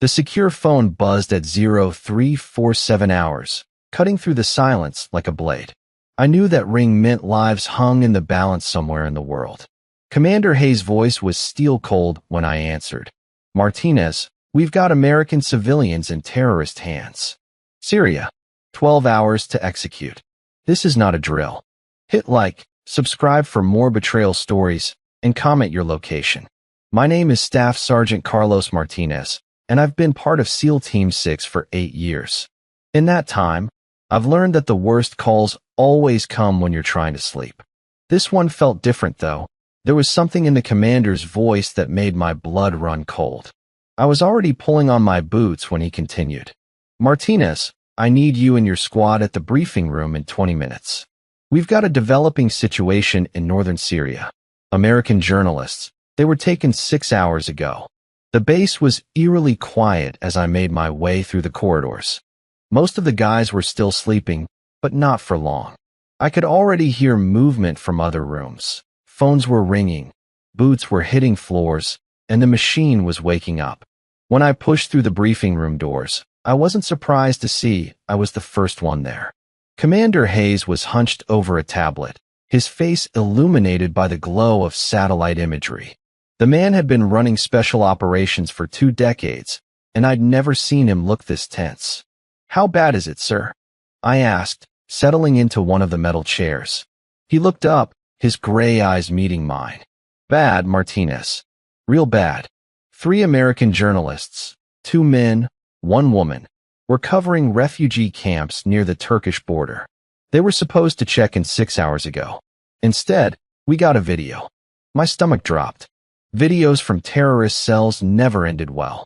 The secure phone buzzed at 0347 hours, cutting through the silence like a blade. I knew that ring meant lives hung in the balance somewhere in the world. Commander Hayes' voice was steel-cold when I answered. Martinez, we've got American civilians in terrorist hands. Syria. 12 hours to execute. This is not a drill. Hit like, subscribe for more betrayal stories, and comment your location. My name is Staff Sergeant Carlos Martinez, and I've been part of SEAL Team 6 for 8 years. In that time, I've learned that the worst calls always come when you're trying to sleep. This one felt different, though. There was something in the commander's voice that made my blood run cold. I was already pulling on my boots when he continued. Martinez, I need you and your squad at the briefing room in 20 minutes. We've got a developing situation in northern Syria. American journalists, they were taken 6 hours ago. The base was eerily quiet as I made my way through the corridors. Most of the guys were still sleeping, but not for long. I could already hear movement from other rooms. Phones were ringing, boots were hitting floors, and the machine was waking up. When I pushed through the briefing room doors, I wasn't surprised to see I was the first one there. Commander Hayes was hunched over a tablet, his face illuminated by the glow of satellite imagery. The man had been running special operations for 2 decades, and I'd never seen him look this tense. How bad is it, sir? I asked, settling into one of the metal chairs. He looked up, his gray eyes meeting mine. Bad, Martinez. Real bad. 3 American journalists, 2 men, 1 woman, were covering refugee camps near the Turkish border. They were supposed to check in 6 hours ago. Instead, we got a video. My stomach dropped. Videos from terrorist cells never ended well.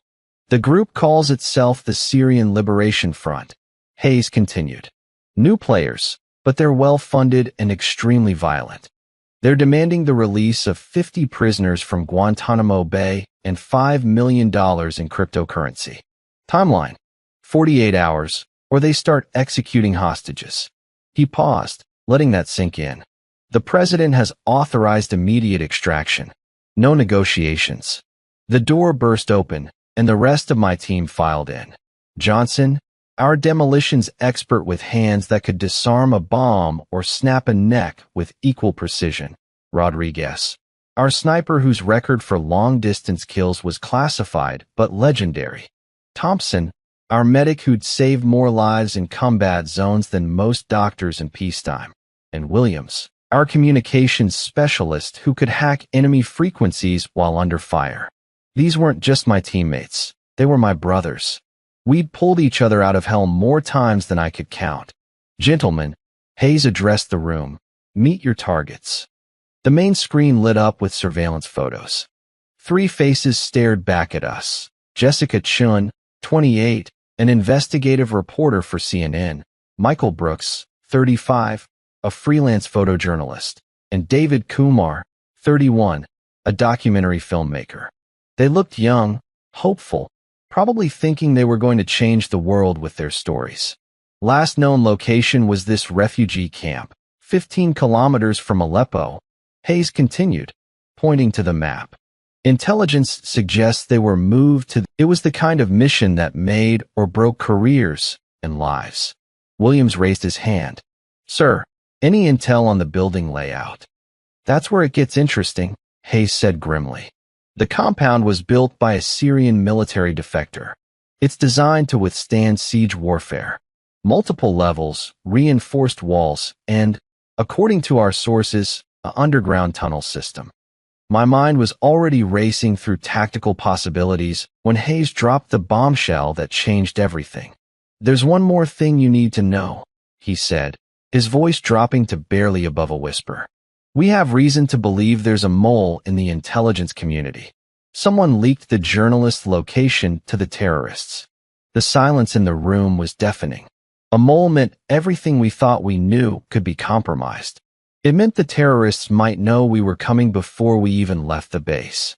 The group calls itself the Syrian Liberation Front. Hayes continued. New players, but they're well-funded and extremely violent. They're demanding the release of 50 prisoners from Guantanamo Bay and $5 million in cryptocurrency. Timeline: 48 hours, or they start executing hostages. He paused, letting that sink in. The president has authorized immediate extraction. No negotiations. The door burst open, and the rest of my team filed in. Johnson, our demolitions expert with hands that could disarm a bomb or snap a neck with equal precision. Rodriguez, our sniper whose record for long-distance kills was classified but legendary. Thompson, our medic who'd saved more lives in combat zones than most doctors in peacetime. And Williams, our communications specialist who could hack enemy frequencies while under fire. These weren't just my teammates, they were my brothers. We'd pulled each other out of hell more times than I could count. Gentlemen, Hayes addressed the room. Meet your targets. The main screen lit up with surveillance photos. 3 faces stared back at us. Jessica Chun, 28, an investigative reporter for CNN. Michael Brooks, 35, a freelance photojournalist. And David Kumar, 31, a documentary filmmaker. They looked young, hopeful, probably thinking they were going to change the world with their stories. Last known location was this refugee camp, 15 kilometers from Aleppo. Hayes continued, pointing to the map. Intelligence suggests they were moved to. It was the kind of mission that made or broke careers and lives. Williams raised his hand. Sir, any intel on the building layout? That's where it gets interesting, Hayes said grimly. The compound was built by a Syrian military defector. It's designed to withstand siege warfare. Multiple levels, reinforced walls, and, according to our sources, an underground tunnel system. My mind was already racing through tactical possibilities when Hayes dropped the bombshell that changed everything. There's one more thing you need to know, he said, his voice dropping to barely above a whisper. We have reason to believe there's a mole in the intelligence community. Someone leaked the journalist's location to the terrorists. The silence in the room was deafening. A mole meant everything we thought we knew could be compromised. It meant the terrorists might know we were coming before we even left the base.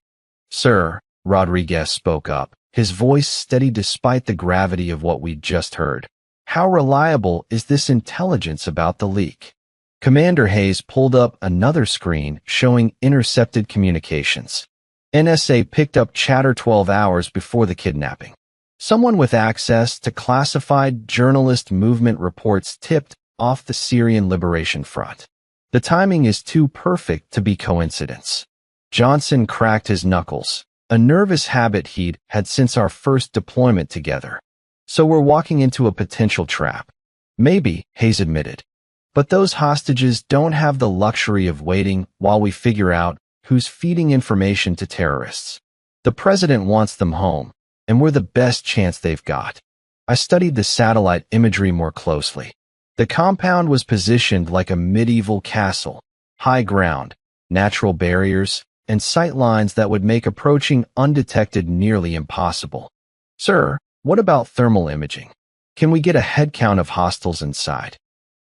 Sir, Rodriguez spoke up, his voice steady despite the gravity of what we'd just heard. How reliable is this intelligence about the leak? Commander Hayes pulled up another screen showing intercepted communications. NSA picked up chatter 12 hours before the kidnapping. Someone with access to classified journalist movement reports tipped off the Syrian Liberation Front. The timing is too perfect to be coincidence. Johnson cracked his knuckles. A nervous habit he'd had since our first deployment together. So we're walking into a potential trap. Maybe, Hayes admitted. But those hostages don't have the luxury of waiting while we figure out who's feeding information to terrorists. The president wants them home, and we're the best chance they've got. I studied the satellite imagery more closely. The compound was positioned like a medieval castle, high ground, natural barriers, and sight lines that would make approaching undetected nearly impossible. Sir, what about thermal imaging? Can we get a head count of hostiles inside?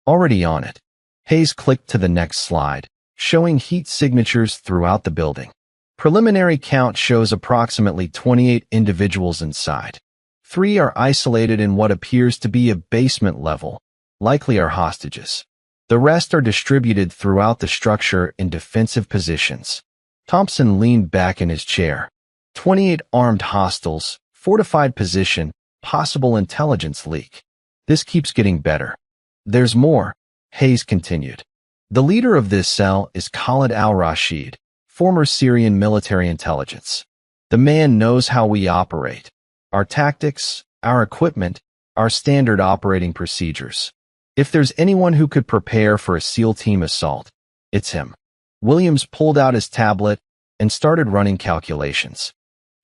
Already on it. Hayes clicked to the next slide, showing heat signatures throughout the building. Preliminary count shows approximately 28 individuals inside. 3 are isolated in what appears to be a basement level, likely are hostages. The rest are distributed throughout the structure in defensive positions. Thompson leaned back in his chair. 28 armed hostiles, fortified position, possible intelligence leak. This keeps getting better. There's more, Hayes continued. The leader of this cell is Khalid al-Rashid, former Syrian military intelligence. The man knows how we operate, our tactics, our equipment, our standard operating procedures. If there's anyone who could prepare for a SEAL team assault, it's him. Williams pulled out his tablet and started running calculations.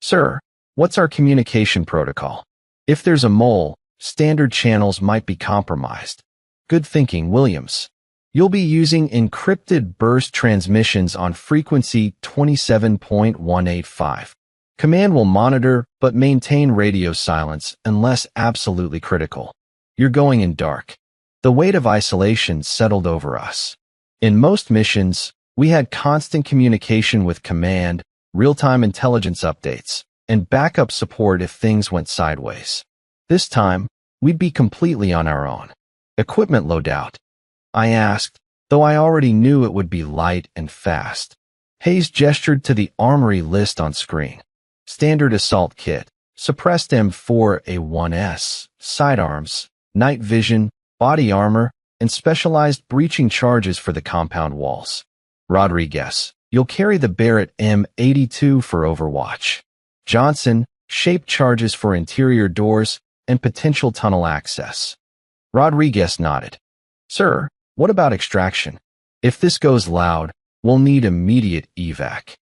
Sir, what's our communication protocol? If there's a mole, standard channels might be compromised. Good thinking, Williams. You'll be using encrypted burst transmissions on frequency 27.185. Command will monitor but maintain radio silence unless absolutely critical. You're going in dark. The weight of isolation settled over us. In most missions, we had constant communication with command, real-time intelligence updates, and backup support if things went sideways. This time, we'd be completely on our own. Equipment loadout? I asked, though I already knew it would be light and fast. Hayes gestured to the armory list on screen. Standard assault kit, suppressed M4A1S, sidearms, night vision, body armor, and specialized breaching charges for the compound walls. Rodriguez, you'll carry the Barrett M82 for Overwatch. Johnson, shaped charges for interior doors and potential tunnel access. Rodriguez nodded. Sir, what about extraction? If this goes loud, we'll need immediate evac.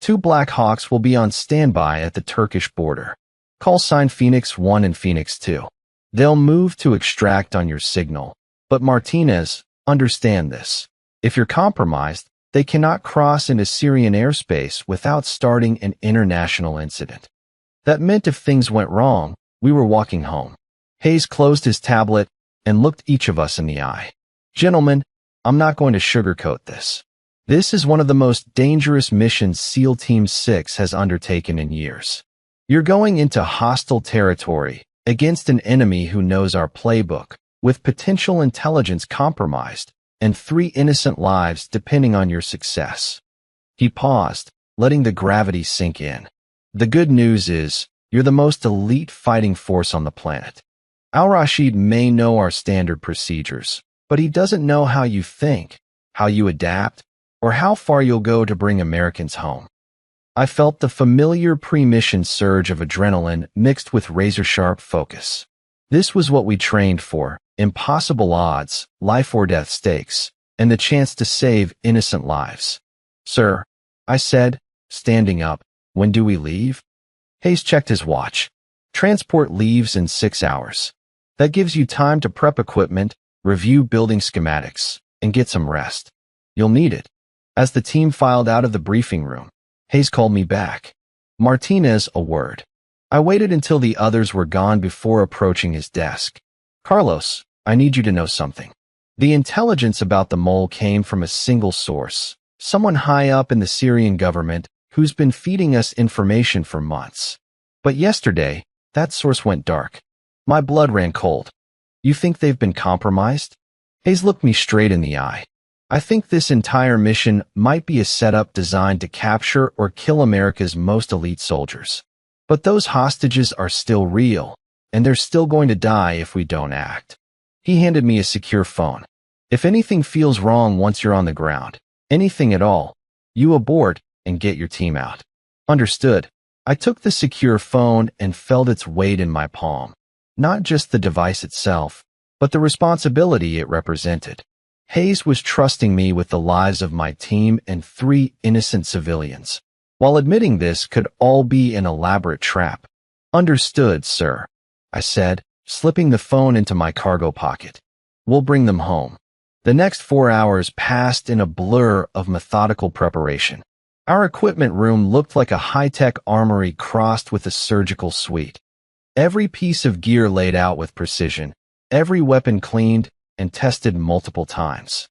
2 Black Hawks will be on standby at the Turkish border. Call sign Phoenix 1 and Phoenix 2. They'll move to extract on your signal. But Martinez, understand this. If you're compromised, they cannot cross into Syrian airspace without starting an international incident. That meant if things went wrong, we were walking home. Hayes closed his tablet and looked each of us in the eye. Gentlemen, I'm not going to sugarcoat this. This is one of the most dangerous missions SEAL Team 6 has undertaken in years. You're going into hostile territory against an enemy who knows our playbook, with potential intelligence compromised, and 3 innocent lives depending on your success. He paused, letting the gravity sink in. The good news is, you're the most elite fighting force on the planet. Al-Rashid may know our standard procedures, but he doesn't know how you think, how you adapt, or how far you'll go to bring Americans home. I felt the familiar pre-mission surge of adrenaline mixed with razor-sharp focus. This was what we trained for, impossible odds, life or death stakes, and the chance to save innocent lives. Sir, I said, standing up, when do we leave? Hayes checked his watch. Transport leaves in 6 hours. That gives you time to prep equipment, review building schematics, and get some rest. You'll need it. As the team filed out of the briefing room, Hayes called me back. Martinez, a word. I waited until the others were gone before approaching his desk. Carlos, I need you to know something. The intelligence about the mole came from a single source, someone high up in the Syrian government who's been feeding us information for months. But yesterday, that source went dark. My blood ran cold. You think they've been compromised? Hayes looked me straight in the eye. I think this entire mission might be a setup designed to capture or kill America's most elite soldiers. But those hostages are still real, and they're still going to die if we don't act. He handed me a secure phone. If anything feels wrong once you're on the ground, anything at all, you abort and get your team out. Understood. I took the secure phone and felt its weight in my palm. Not just the device itself, but the responsibility it represented. Hayes was trusting me with the lives of my team and 3 innocent civilians, while admitting this could all be an elaborate trap. Understood, sir, I said, slipping the phone into my cargo pocket. We'll bring them home. The next 4 hours passed in a blur of methodical preparation. Our equipment room looked like a high-tech armory crossed with a surgical suite. Every piece of gear laid out with precision, every weapon cleaned and tested multiple times.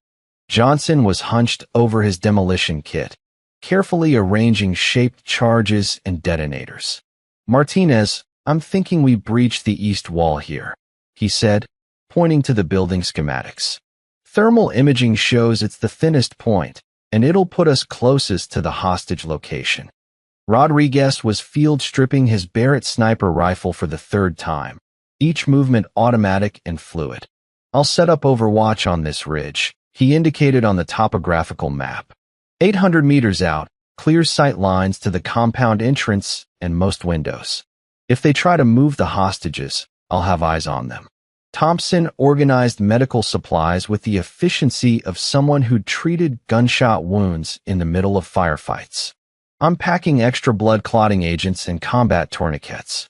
Johnson was hunched over his demolition kit, carefully arranging shaped charges and detonators. Martinez, I'm thinking we breached the east wall here, he said, pointing to the building schematics. Thermal imaging shows it's the thinnest point, and it'll put us closest to the hostage location. Rodriguez was field stripping his Barrett sniper rifle for the 3rd time, each movement automatic and fluid. I'll set up overwatch on this ridge, he indicated on the topographical map. 800 meters out, clear sight lines to the compound entrance and most windows. If they try to move the hostages, I'll have eyes on them. Thompson organized medical supplies with the efficiency of someone who'd treated gunshot wounds in the middle of firefights. I'm packing extra blood clotting agents and combat tourniquets.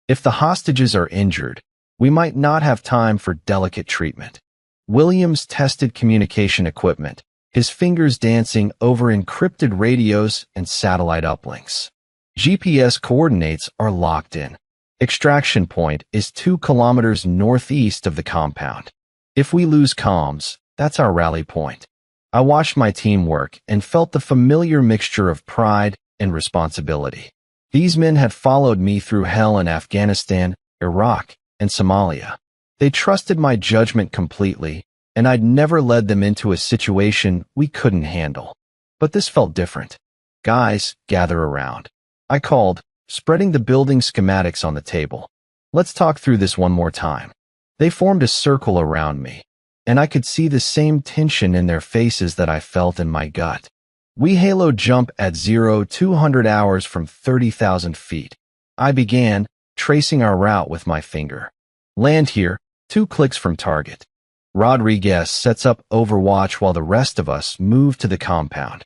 If the hostages are injured, we might not have time for delicate treatment. Williams tested communication equipment, his fingers dancing over encrypted radios and satellite uplinks. GPS coordinates are locked in. Extraction point is 2 kilometers northeast of the compound. If we lose comms, that's our rally point. I watched my team work and felt the familiar mixture of pride and responsibility. These men had followed me through hell in Afghanistan, Iraq, and Somalia. They trusted my judgment completely, and I'd never led them into a situation we couldn't handle. But this felt different. Guys, gather around. I called, spreading the building schematics on the table. Let's talk through this one more time. They formed a circle around me, and I could see the same tension in their faces that I felt in my gut. We halo jump at 0-200 hours from 30,000 feet. I began, tracing our route with my finger. Land here, 2 clicks from target. Rodriguez sets up overwatch while the rest of us move to the compound.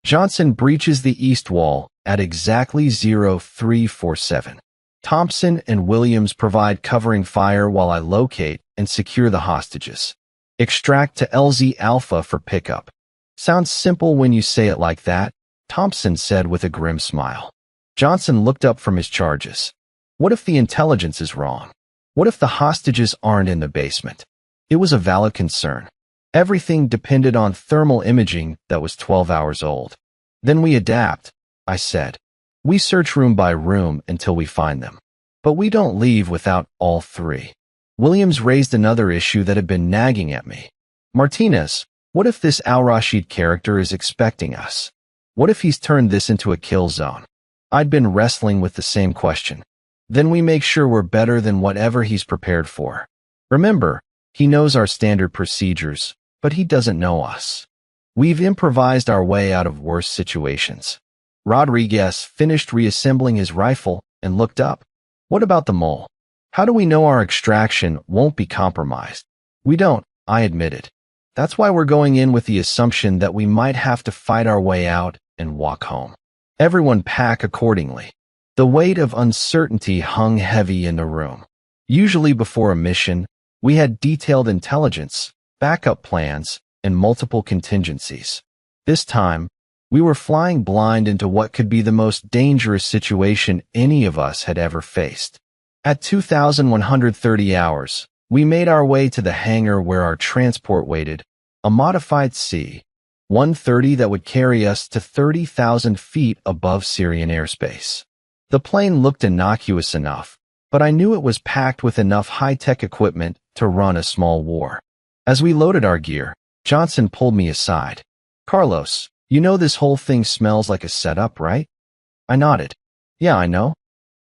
Johnson breaches the east wall at exactly 0347. Thompson and Williams provide covering fire while I locate and secure the hostages. Extract to LZ Alpha for pickup. Sounds simple when you say it like that, Thompson said with a grim smile. Johnson looked up from his charges. What if the intelligence is wrong? What if the hostages aren't in the basement? It was a valid concern. Everything depended on thermal imaging that was 12 hours old. Then we adapt, I said. We search room by room until we find them. But we don't leave without all 3. Williams raised another issue that had been nagging at me. Martinez, what if this Al-Rashid character is expecting us? What if he's turned this into a kill zone? I'd been wrestling with the same question. Then we make sure we're better than whatever he's prepared for. Remember, he knows our standard procedures, but he doesn't know us. We've improvised our way out of worse situations. Rodriguez finished reassembling his rifle and looked up. What about the mole? How do we know our extraction won't be compromised? We don't, I admitted. That's why we're going in with the assumption that we might have to fight our way out and walk home. Everyone pack accordingly. The weight of uncertainty hung heavy in the room. Usually before a mission, we had detailed intelligence, backup plans, and multiple contingencies. This time, we were flying blind into what could be the most dangerous situation any of us had ever faced. At 2,130 hours, we made our way to the hangar where our transport waited, a modified C-130 that would carry us to 30,000 feet above Syrian airspace. The plane looked innocuous enough, but I knew it was packed with enough high-tech equipment to run a small war. As we loaded our gear, Johnson pulled me aside. Carlos, you know this whole thing smells like a setup, right? I nodded. Yeah, I know.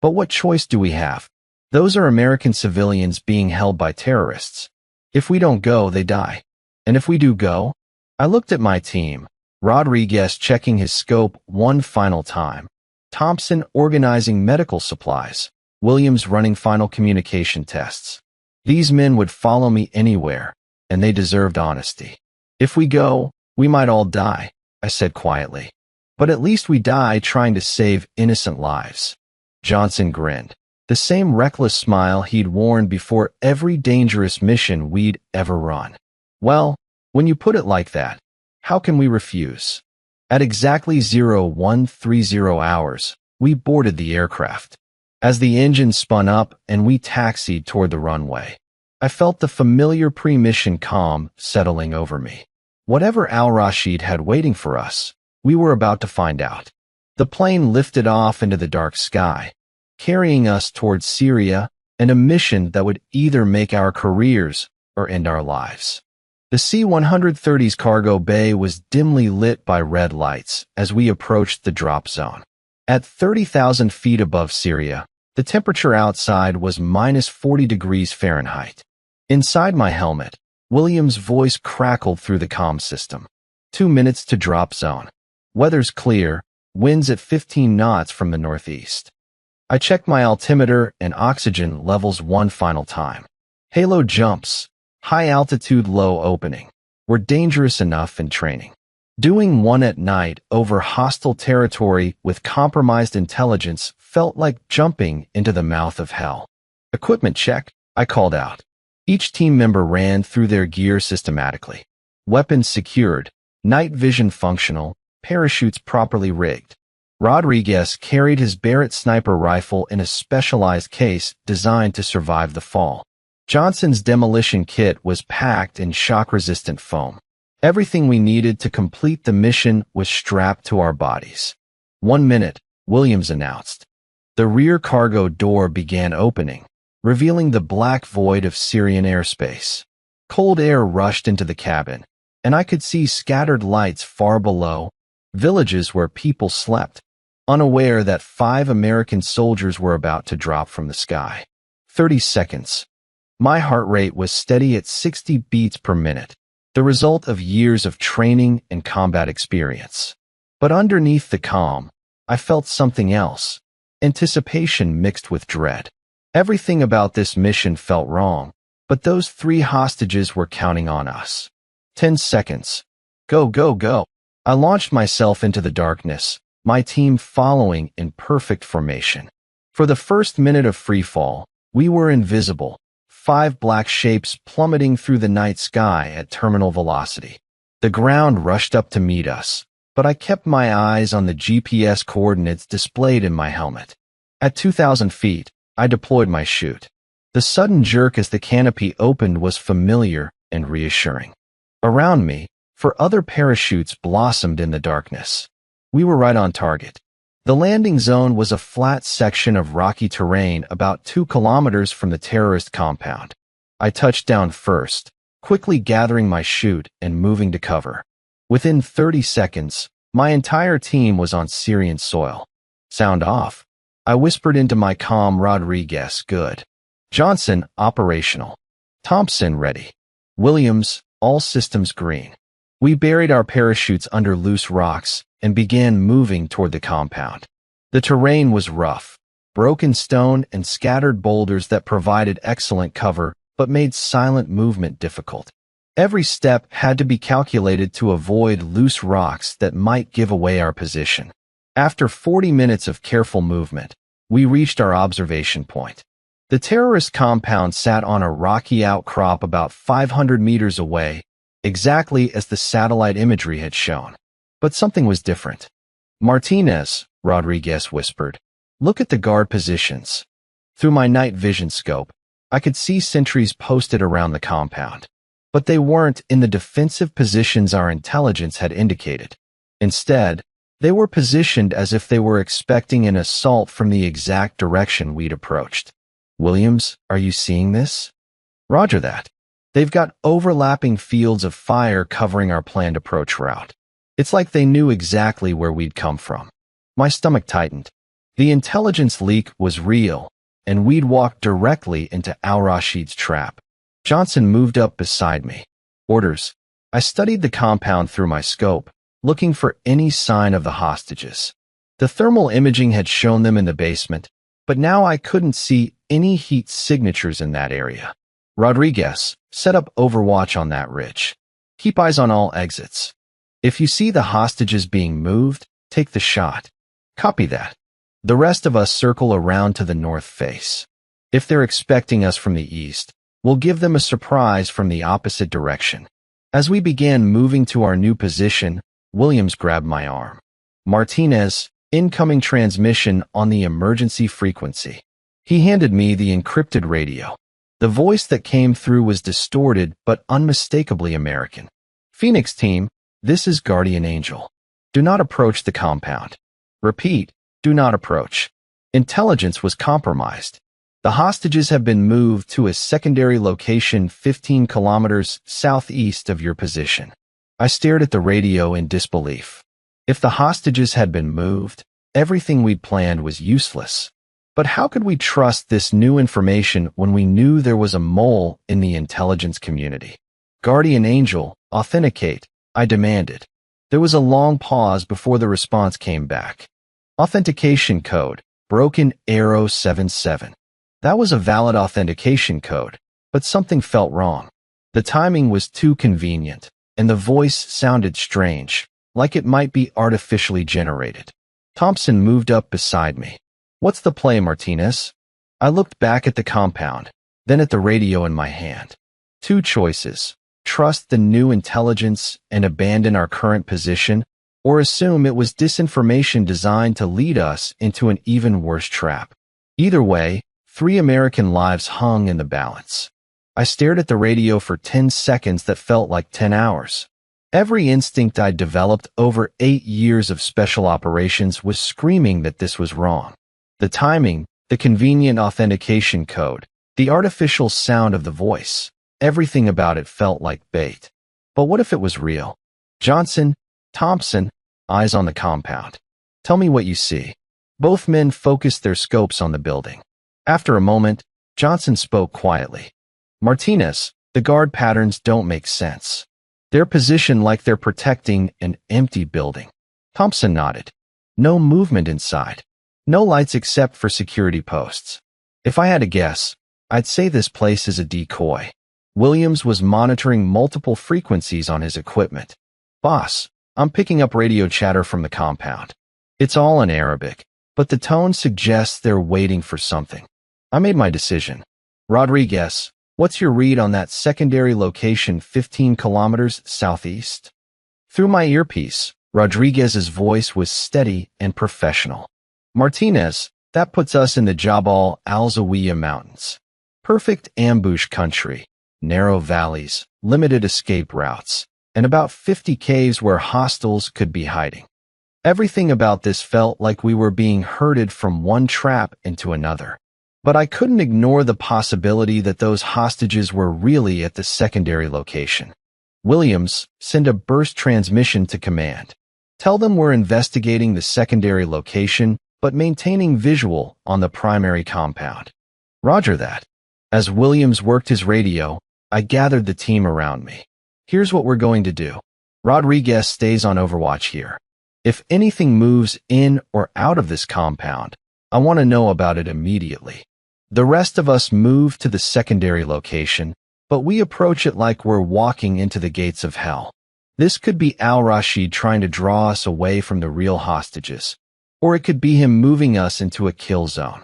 But what choice do we have? Those are American civilians being held by terrorists. If we don't go, they die. And if we do go? I looked at my team. Rodriguez checking his scope one final time. Thompson organizing medical supplies. Williams running final communication tests. These men would follow me anywhere, and they deserved honesty. If we go, we might all die, I said quietly. But at least we die trying to save innocent lives. Johnson grinned, the same reckless smile he'd worn before every dangerous mission we'd ever run. Well, when you put it like that, how can we refuse? At exactly 0130 hours, we boarded the aircraft. As the engine spun up and we taxied toward the runway, I felt the familiar pre-mission calm settling over me. Whatever Al-Rashid had waiting for us, we were about to find out. The plane lifted off into the dark sky, carrying us towards Syria and a mission that would either make our careers or end our lives. The C-130's cargo bay was dimly lit by red lights as we approached the drop zone. At 30,000 feet above Syria, the temperature outside was minus 40 degrees Fahrenheit. Inside my helmet, William's voice crackled through the comm system. 2 minutes to drop zone. Weather's clear, winds at 15 knots from the northeast. I checked my altimeter and oxygen levels one final time. Halo jumps, high altitude low opening, were dangerous enough in training. Doing one at night over hostile territory with compromised intelligence felt like jumping into the mouth of hell. Equipment check, I called out. Each team member ran through their gear systematically. Weapons secured, night vision functional, parachutes properly rigged. Rodriguez carried his Barrett sniper rifle in a specialized case designed to survive the fall. Johnson's demolition kit was packed in shock-resistant foam. Everything we needed to complete the mission was strapped to our bodies. 1 minute, Williams announced. The rear cargo door began opening, revealing the black void of Syrian airspace. Cold air rushed into the cabin, and I could see scattered lights far below, villages where people slept, unaware that 5 American soldiers were about to drop from the sky. 30 seconds. My heart rate was steady at 60 beats per minute, the result of years of training and combat experience. But underneath the calm, I felt something else, anticipation mixed with dread. Everything about this mission felt wrong, but those 3 hostages were counting on us. 10 seconds. Go, go, go. I launched myself into the darkness, my team following in perfect formation. For the first minute of freefall, we were invisible, 5 black shapes plummeting through the night sky at terminal velocity. The ground rushed up to meet us, but I kept my eyes on the GPS coordinates displayed in my helmet. At 2,000 feet, I deployed my chute. The sudden jerk as the canopy opened was familiar and reassuring. Around me, 4 other parachutes blossomed in the darkness. We were right on target. The landing zone was a flat section of rocky terrain about 2 kilometers from the terrorist compound. I touched down first, quickly gathering my chute and moving to cover. Within 30 seconds, my entire team was on Syrian soil. Sound off. I whispered into my comm. Rodriguez, good. Johnson, operational. Thompson, ready. Williams, all systems green. We buried our parachutes under loose rocks and began moving toward the compound. The terrain was rough, broken stone and scattered boulders that provided excellent cover but made silent movement difficult. Every step had to be calculated to avoid loose rocks that might give away our position. After 40 minutes of careful movement, we reached our observation point. The terrorist compound sat on a rocky outcrop about 500 meters away, exactly as the satellite imagery had shown. But something was different. Martinez, Rodriguez whispered, look at the guard positions. Through my night vision scope, I could see sentries posted around the compound. But they weren't in the defensive positions our intelligence had indicated. Instead, they were positioned as if they were expecting an assault from the exact direction we'd approached. Williams, are you seeing this? Roger that. They've got overlapping fields of fire covering our planned approach route. It's like they knew exactly where we'd come from. My stomach tightened. The intelligence leak was real, and we'd walked directly into Al-Rashid's trap. Johnson moved up beside me. Orders. I studied the compound through my scope, looking for any sign of the hostages. The thermal imaging had shown them in the basement, but now I couldn't see any heat signatures in that area. Rodriguez, set up overwatch on that ridge. Keep eyes on all exits. If you see the hostages being moved, take the shot. Copy that. The rest of us circle around to the north face. If they're expecting us from the east, we'll give them a surprise from the opposite direction. As we began moving to our new position, Williams grabbed my arm. Martinez, incoming transmission on the emergency frequency. He handed me the encrypted radio. The voice that came through was distorted but unmistakably American. Phoenix team, this is Guardian Angel. Do not approach the compound. Repeat, do not approach. Intelligence was compromised. The hostages have been moved to a secondary location 15 kilometers southeast of your position. I stared at the radio in disbelief. If the hostages had been moved, everything we'd planned was useless. But how could we trust this new information when we knew there was a mole in the intelligence community? Guardian Angel, authenticate, I demanded. There was a long pause before the response came back. Authentication code, broken arrow 77. That was a valid authentication code, but something felt wrong. The timing was too convenient, and the voice sounded strange, like it might be artificially generated. Thompson moved up beside me. What's the play, Martinez? I looked back at the compound, then at the radio in my hand. Two choices: trust the new intelligence and abandon our current position, or assume it was disinformation designed to lead us into an even worse trap. Either way, 3 American lives hung in the balance. I stared at the radio for 10 seconds that felt like 10 hours. Every instinct I'd developed over 8 years of special operations was screaming that this was wrong. The timing, the convenient authentication code, the artificial sound of the voice, everything about it felt like bait. But what if it was real? Johnson, Thompson, eyes on the compound. Tell me what you see. Both men focused their scopes on the building. After a moment, Johnson spoke quietly. Martinez, the guard patterns don't make sense. They're positioned like they're protecting an empty building. Thompson nodded. No movement inside. No lights except for security posts. If I had to guess, I'd say this place is a decoy. Williams was monitoring multiple frequencies on his equipment. Boss, I'm picking up radio chatter from the compound. It's all in Arabic, but the tone suggests they're waiting for something. I made my decision. Rodriguez, what's your read on that secondary location 15 kilometers southeast? Through my earpiece, Rodriguez's voice was steady and professional. Martinez, that puts us in the Jabal al-Zawiya Mountains. Perfect ambush country, narrow valleys, limited escape routes, and about 50 caves where hostiles could be hiding. Everything about this felt like we were being herded from one trap into another. But I couldn't ignore the possibility that those hostages were really at the secondary location. Williams, send a burst transmission to command. Tell them we're investigating the secondary location, but maintaining visual on the primary compound. Roger that. As Williams worked his radio, I gathered the team around me. Here's what we're going to do. Rodriguez stays on overwatch here. If anything moves in or out of this compound, I want to know about it immediately. The rest of us move to the secondary location, but we approach it like we're walking into the gates of hell. This could be Al-Rashid trying to draw us away from the real hostages, or it could be him moving us into a kill zone.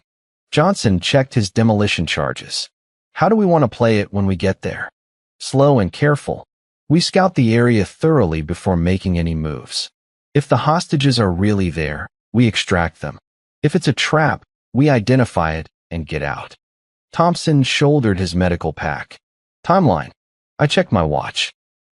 Johnson checked his demolition charges. How do we want to play it when we get there? Slow and careful. We scout the area thoroughly before making any moves. If the hostages are really there, we extract them. If it's a trap, we identify it and get out. Thompson shouldered his medical pack. Timeline. I checked my watch.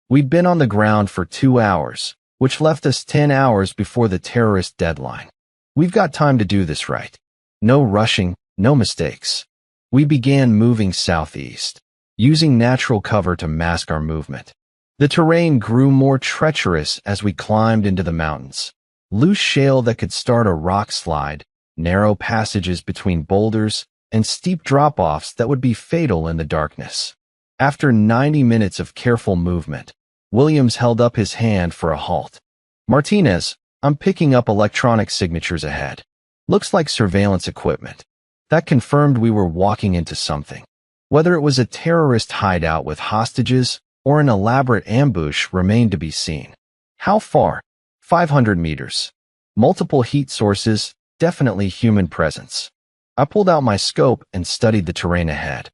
We'd been on the ground for 2 hours, which left us 10 hours before the terrorist deadline. We've got time to do this right. No rushing, no mistakes. We began moving southeast, using natural cover to mask our movement. The terrain grew more treacherous as we climbed into the mountains. Loose shale that could start a rock slide, narrow passages between boulders, and steep drop-offs that would be fatal in the darkness. After 90 minutes of careful movement, Williams held up his hand for a halt. "Martinez, I'm picking up electronic signatures ahead. Looks like surveillance equipment." That confirmed we were walking into something. Whether it was a terrorist hideout with hostages or an elaborate ambush remained to be seen. How far? 500 meters. Multiple heat sources, definitely human presence. I pulled out my scope and studied the terrain ahead.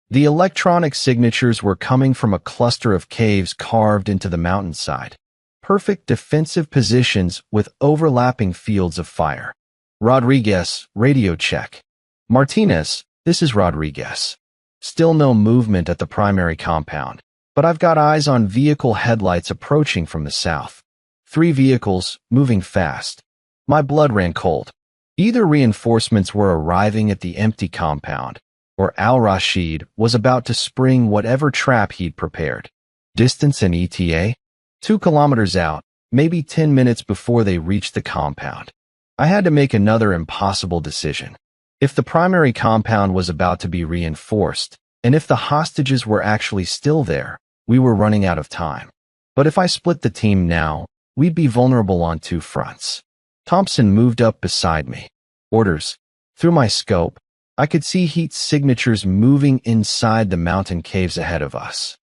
The electronic signatures were coming from a cluster of caves carved into the mountainside. Perfect defensive positions with overlapping fields of fire. "Rodriguez, radio check." "Martinez, this is Rodriguez." Still no movement at the primary compound, but I've got eyes on vehicle headlights approaching from the south. 3 vehicles, moving fast. My blood ran cold. Either reinforcements were arriving at the empty compound, or Al-Rashid was about to spring whatever trap he'd prepared. Distance and ETA? 2 kilometers out, maybe 10 minutes before they reached the compound. I had to make another impossible decision. If the primary compound was about to be reinforced, and if the hostages were actually still there, we were running out of time. But if I split the team now, we'd be vulnerable on 2 fronts. Thompson moved up beside me. "Orders." Through my scope, I could see heat signatures moving inside the mountain caves ahead of us.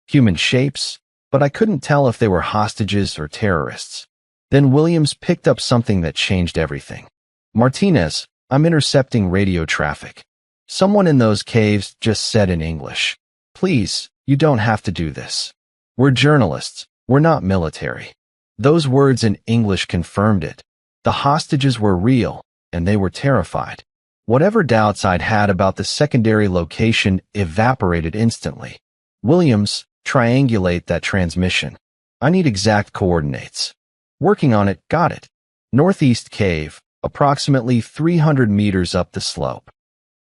Human shapes, but I couldn't tell if they were hostages or terrorists. Then Williams picked up something that changed everything. "Martinez, I'm intercepting radio traffic. Someone in those caves just said in English, 'Please, you don't have to do this. We're journalists, we're not military.'" Those words in English confirmed it. The hostages were real, and they were terrified. Whatever doubts I'd had about the secondary location evaporated instantly. "Williams, triangulate that transmission. I need exact coordinates." "Working on it, got it." Northeast cave, approximately 300 meters up the slope.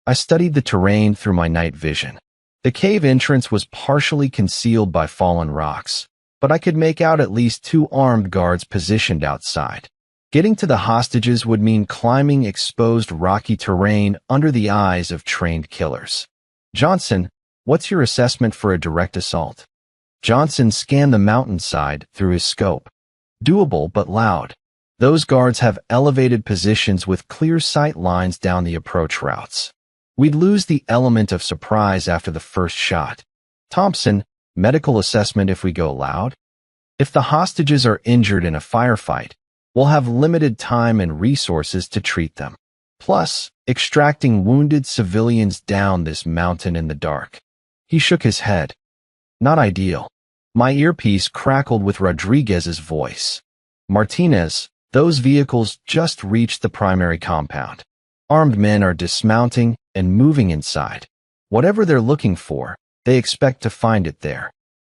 I studied the terrain through my night vision. The cave entrance was partially concealed by fallen rocks, but I could make out at least 2 armed guards positioned outside. Getting to the hostages would mean climbing exposed rocky terrain under the eyes of trained killers. "Johnson, what's your assessment for a direct assault?" Johnson scanned the mountainside through his scope. "Doable but loud. Those guards have elevated positions with clear sight lines down the approach routes. We'd lose the element of surprise after the first shot." "Thompson, medical assessment if we go loud?" "If the hostages are injured in a firefight, we'll have limited time and resources to treat them. Plus, extracting wounded civilians down this mountain in the dark." He shook his head. "Not ideal." My earpiece crackled with Rodriguez's voice. "Martinez, those vehicles just reached the primary compound. Armed men are dismounting and moving inside. Whatever they're looking for, they expect to find it there."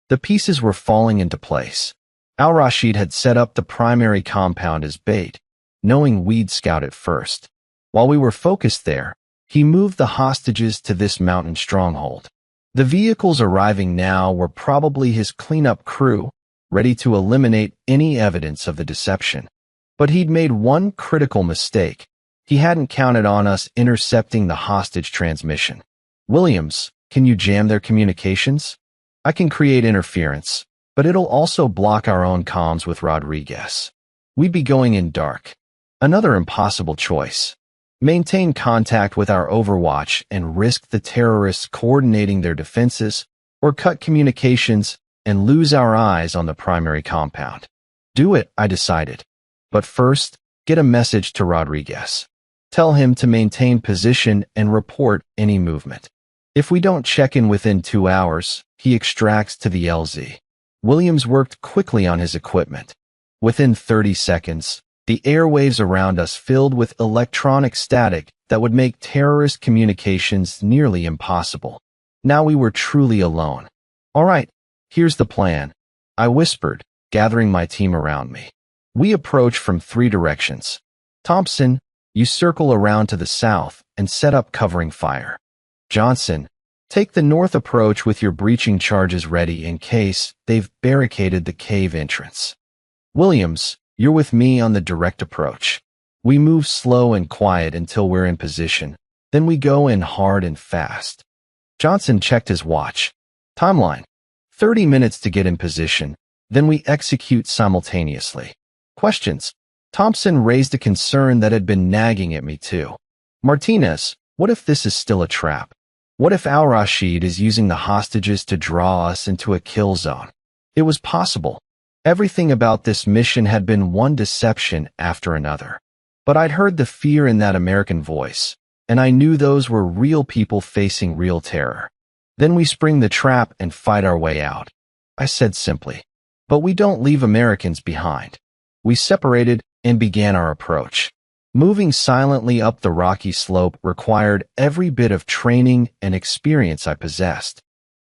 The pieces were falling into place. Al-Rashid had set up the primary compound as bait, knowing we'd scout it first. While we were focused there, he moved the hostages to this mountain stronghold. The vehicles arriving now were probably his cleanup crew, ready to eliminate any evidence of the deception. But he'd made one critical mistake. He hadn't counted on us intercepting the hostage transmission. "Williams, can you jam their communications?" "I can create interference, but it'll also block our own comms with Rodriguez. We'd be going in dark." Another impossible choice. Maintain contact with our overwatch and risk the terrorists coordinating their defenses, or cut communications and lose our eyes on the primary compound. Do it, I decided. But first, get a message to Rodriguez. Tell him to maintain position and report any movement. If we don't check in within 2 hours, he extracts to the LZ. Williams worked quickly on his equipment. Within 30 seconds, the airwaves around us filled with electronic static that would make terrorist communications nearly impossible. Now we were truly alone. "All right, here's the plan," I whispered, gathering my team around me. We approach from 3 directions. "Thompson, you circle around to the south and set up covering fire. Johnson, take the north approach with your breaching charges ready in case they've barricaded the cave entrance. Williams, you're with me on the direct approach. We move slow and quiet until we're in position. Then we go in hard and fast. Johnson checked his watch. Timeline: 30 minutes to get in position. Then we execute simultaneously. Questions: Thompson raised a concern that had been nagging at me too. Martinez, what if this is still a trap? What if Al-Rashid is using the hostages to draw us into a kill zone? It was possible. Everything about this mission had been one deception after another. But I'd heard the fear in that American voice, and I knew those were real people facing real terror. Then we spring the trap and fight our way out. I said simply. But we don't leave Americans behind. We separated and began our approach. Moving silently up the rocky slope required every bit of training and experience I possessed.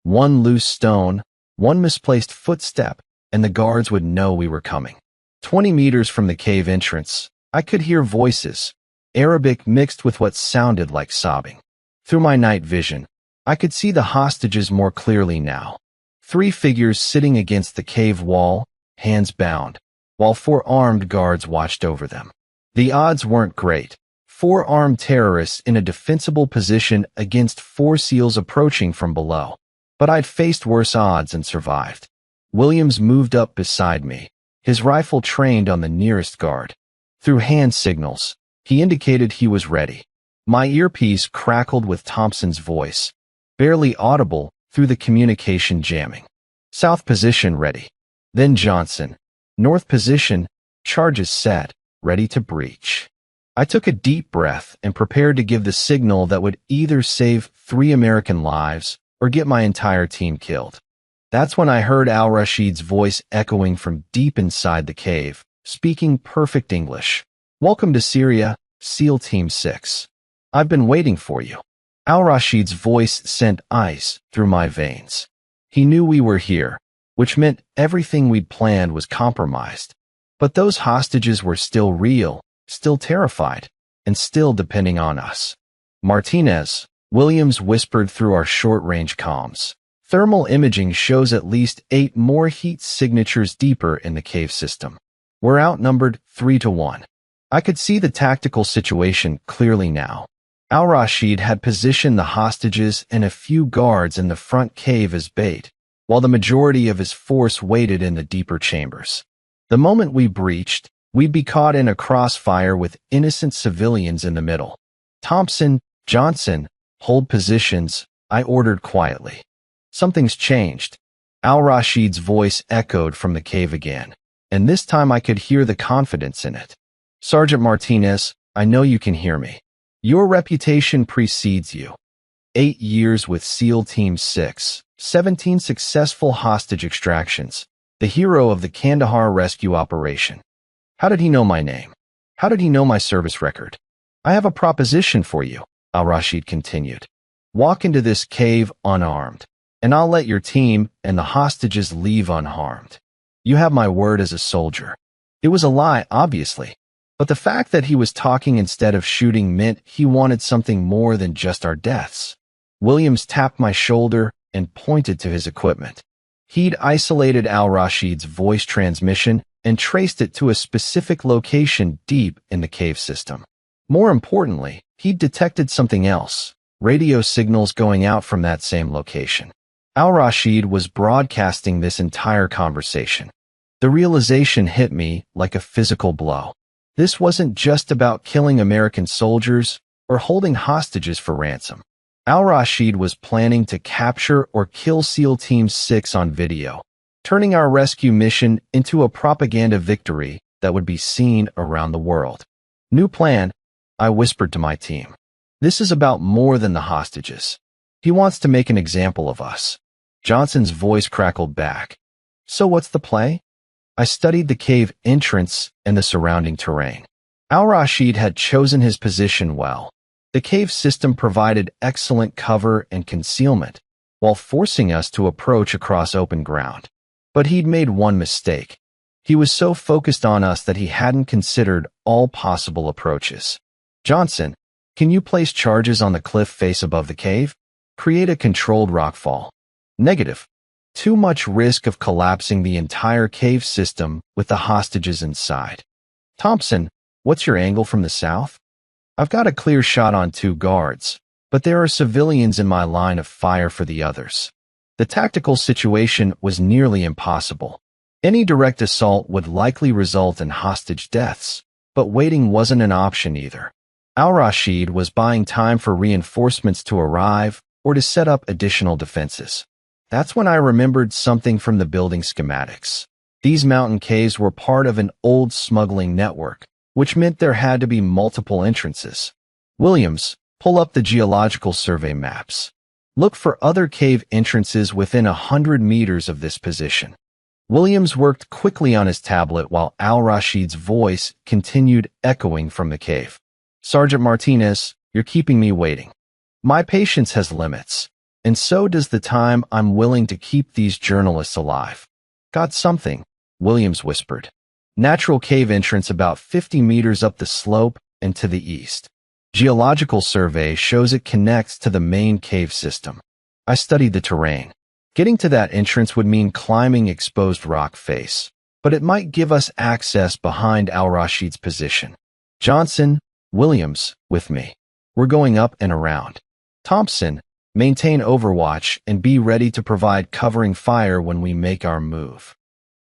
One loose stone, one misplaced footstep, and the guards would know we were coming. 20 meters from the cave entrance, I could hear voices, Arabic mixed with what sounded like sobbing. Through my night vision, I could see the hostages more clearly now. 3 figures sitting against the cave wall, hands bound, while 4 armed guards watched over them. The odds weren't great. 4 armed terrorists in a defensible position against 4 SEALs approaching from below. But I'd faced worse odds and survived. Williams moved up beside me, his rifle trained on the nearest guard. Through hand signals, he indicated he was ready. My earpiece crackled with Thompson's voice, barely audible through the communication jamming. South position ready. Then Johnson. North position, charges set, ready to breach. I took a deep breath and prepared to give the signal that would either save 3 American lives or get my entire team killed. That's when I heard Al-Rashid's voice echoing from deep inside the cave, speaking perfect English. Welcome to Syria, SEAL Team 6. I've been waiting for you. Al-Rashid's voice sent ice through my veins. He knew we were here, which meant everything we'd planned was compromised. But those hostages were still real, still terrified, and still depending on us. Martinez, Williams whispered through our short-range comms. Thermal imaging shows at least 8 more heat signatures deeper in the cave system. We're outnumbered 3-1. I could see the tactical situation clearly now. Al-Rashid had positioned the hostages and a few guards in the front cave as bait, while the majority of his force waited in the deeper chambers. The moment we breached, we'd be caught in a crossfire with innocent civilians in the middle. Thompson, Johnson, hold positions, I ordered quietly. Something's changed. Al-Rashid's voice echoed from the cave again, and this time I could hear the confidence in it. Sergeant Martinez, I know you can hear me. Your reputation precedes you. 8 years with SEAL Team 6, 17 successful hostage extractions, the hero of the Kandahar rescue operation. How did he know my name? How did he know my service record? I have a proposition for you, Al-Rashid continued. Walk into this cave unarmed, and I'll let your team and the hostages leave unharmed. You have my word as a soldier. It was a lie, obviously. But the fact that he was talking instead of shooting meant he wanted something more than just our deaths. Williams tapped my shoulder and pointed to his equipment. He'd isolated Al-Rashid's voice transmission and traced it to a specific location deep in the cave system. More importantly, he'd detected something else, radio signals going out from that same location. Al-Rashid was broadcasting this entire conversation. The realization hit me like a physical blow. This wasn't just about killing American soldiers or holding hostages for ransom. Al-Rashid was planning to capture or kill SEAL Team 6 on video, turning our rescue mission into a propaganda victory that would be seen around the world. New plan, I whispered to my team. This is about more than the hostages. He wants to make an example of us. Johnson's voice crackled back. So what's the play? I studied the cave entrance and the surrounding terrain. Al-Rashid had chosen his position well. The cave system provided excellent cover and concealment, while forcing us to approach across open ground. But he'd made one mistake. He was so focused on us that he hadn't considered all possible approaches. Johnson, can you place charges on the cliff face above the cave? Create a controlled rockfall. Negative. Too much risk of collapsing the entire cave system with the hostages inside. Thompson, What's your angle from the south? I've got a clear shot on 2 guards, but there are civilians in my line of fire for the others. The tactical situation was nearly impossible. Any direct assault would likely result in hostage deaths, but waiting wasn't an option either. Al-Rashid was buying time for reinforcements to arrive or to set up additional defenses. That's when I remembered something from the building schematics. These mountain caves were part of an old smuggling network, which meant there had to be multiple entrances. Williams, pull up the geological survey maps. Look for other cave entrances within 100 meters of this position. Williams worked quickly on his tablet while Al-Rashid's voice continued echoing from the cave. Sergeant Martinez, you're keeping me waiting. My patience has limits, and so does the time I'm willing to keep these journalists alive. Got something, Williams whispered. Natural cave entrance about 50 meters up the slope and to the east. Geological survey shows it connects to the main cave system. I studied the terrain. Getting to that entrance would mean climbing exposed rock face, but it might give us access behind Al-Rashid's position. Johnson, Williams, with me. We're going up and around. Thompson, maintain overwatch and be ready to provide covering fire when we make our move.